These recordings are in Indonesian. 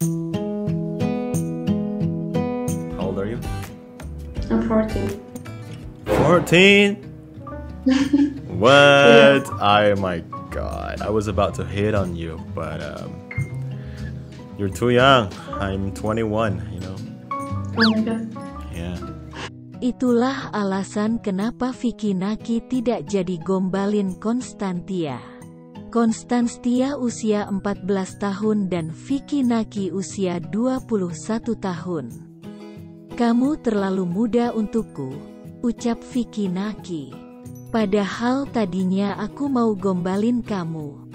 How old are you? I'm 14. 14? What? Oh my god. I was about to hit on you, but you're too young. I'm 21, you know. Oh my god. Yeah. Itulah alasan kenapa Vicky Naki tidak jadi gombalin Konstantia. Konstantia usia 14 tahun dan Vicky Naki usia 21 tahun. Kamu terlalu muda untukku, ucap Vicky Naki. Padahal tadinya aku mau gombalin kamu.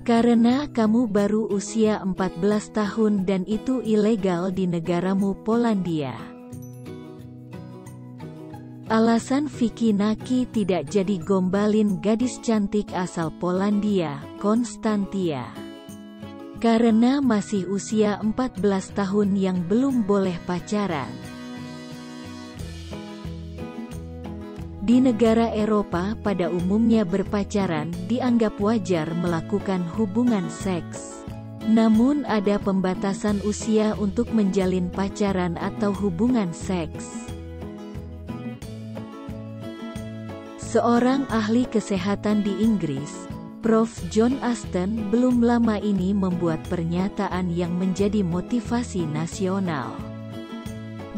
Karena kamu baru usia 14 tahun dan itu ilegal di negaramu Polandia. Alasan Vicky Naki tidak jadi gombalin gadis cantik asal Polandia, Konstantia. Karena masih usia 14 tahun yang belum boleh pacaran. Di negara Eropa pada umumnya berpacaran dianggap wajar melakukan hubungan seks. Namun ada pembatasan usia untuk menjalin pacaran atau hubungan seks. Seorang ahli kesehatan di Inggris, Prof. John Aston belum lama ini membuat pernyataan yang menjadi motivasi nasional.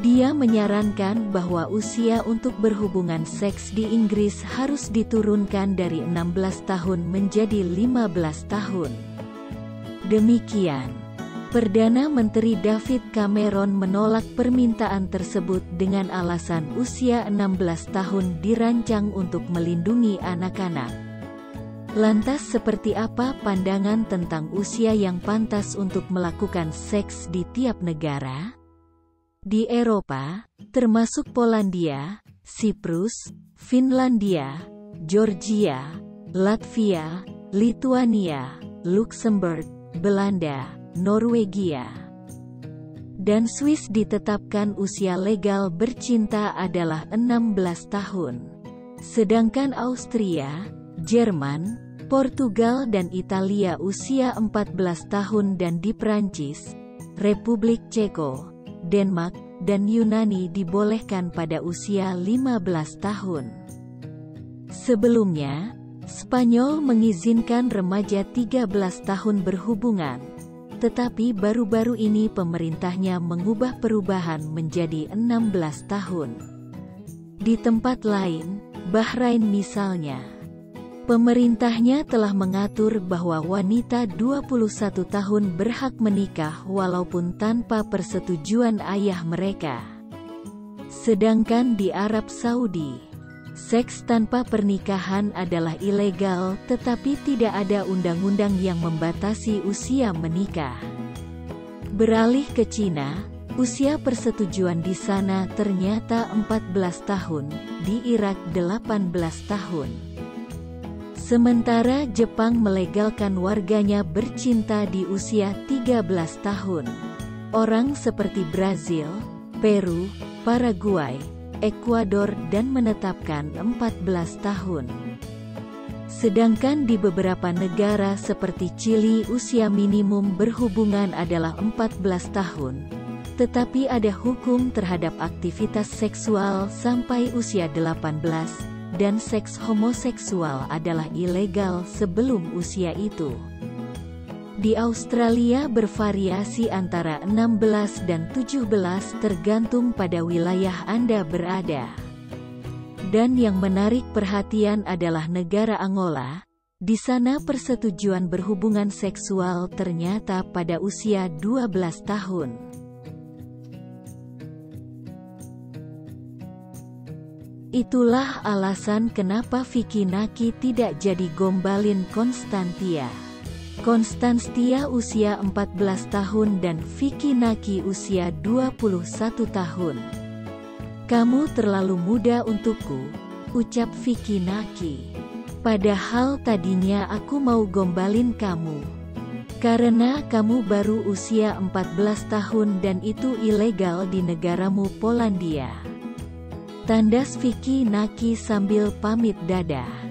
Dia menyarankan bahwa usia untuk berhubungan seks di Inggris harus diturunkan dari 16 tahun menjadi 15 tahun. Demikian, Perdana Menteri David Cameron menolak permintaan tersebut dengan alasan usia 16 tahun dirancang untuk melindungi anak-anak. Lantas seperti apa pandangan tentang usia yang pantas untuk melakukan seks di tiap negara? Di Eropa, termasuk Polandia, Siprus, Finlandia, Georgia, Latvia, Lituania, Luxembourg, Belanda, Norwegia, dan Swiss ditetapkan usia legal bercinta adalah 16 tahun. Sedangkan Austria, Jerman, Portugal dan Italia usia 14 tahun dan di Prancis, Republik Ceko, Denmark, dan Yunani dibolehkan pada usia 15 tahun. Sebelumnya, Spanyol mengizinkan remaja 13 tahun berhubungan, tetapi baru-baru ini pemerintahnya mengubah perubahan menjadi 16 tahun. Di tempat lain, Bahrain misalnya, pemerintahnya telah mengatur bahwa wanita 21 tahun berhak menikah walaupun tanpa persetujuan ayah mereka. Sedangkan di Arab Saudi, seks tanpa pernikahan adalah ilegal, tetapi tidak ada undang-undang yang membatasi usia menikah. Beralih ke Cina, usia persetujuan di sana ternyata 14 tahun, di Irak 18 tahun. Sementara Jepang melegalkan warganya bercinta di usia 13 tahun. Orang seperti Brazil, Peru, Paraguay, Ekuador dan menetapkan 14 tahun. Sedangkan di beberapa negara seperti Chili usia minimum berhubungan adalah 14 tahun. Tetapi ada hukum terhadap aktivitas seksual sampai usia 18, dan seks homoseksual adalah ilegal sebelum usia itu. Di Australia bervariasi antara 16 dan 17 tergantung pada wilayah Anda berada. Dan yang menarik perhatian adalah negara Angola. Di sana persetujuan berhubungan seksual ternyata pada usia 12 tahun. Itulah alasan kenapa Vicky Naki tidak jadi gombalin Konstantia. Konstantia usia 14 tahun dan Vicky Naki usia 21 tahun. Kamu terlalu muda untukku, ucap Vicky Naki. Padahal tadinya aku mau gombalin kamu. Karena kamu baru usia 14 tahun dan itu ilegal di negaramu Polandia. Tandas Vicky Naki sambil pamit dadah.